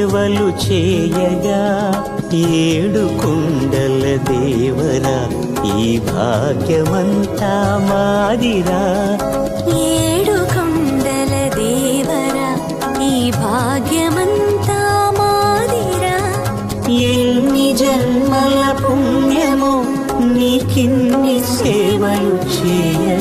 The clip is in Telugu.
సేవలు చేయగా ఏడు కొండల దేవరా ఈ భాగ్యమంతా మాదిరా. ఏడు కొండల దేవరా ఈ భాగ్యమంతా మాదిరా. ఎన్ని జన్మల పుణ్యమో నీకిన్ని సేవలు చేయ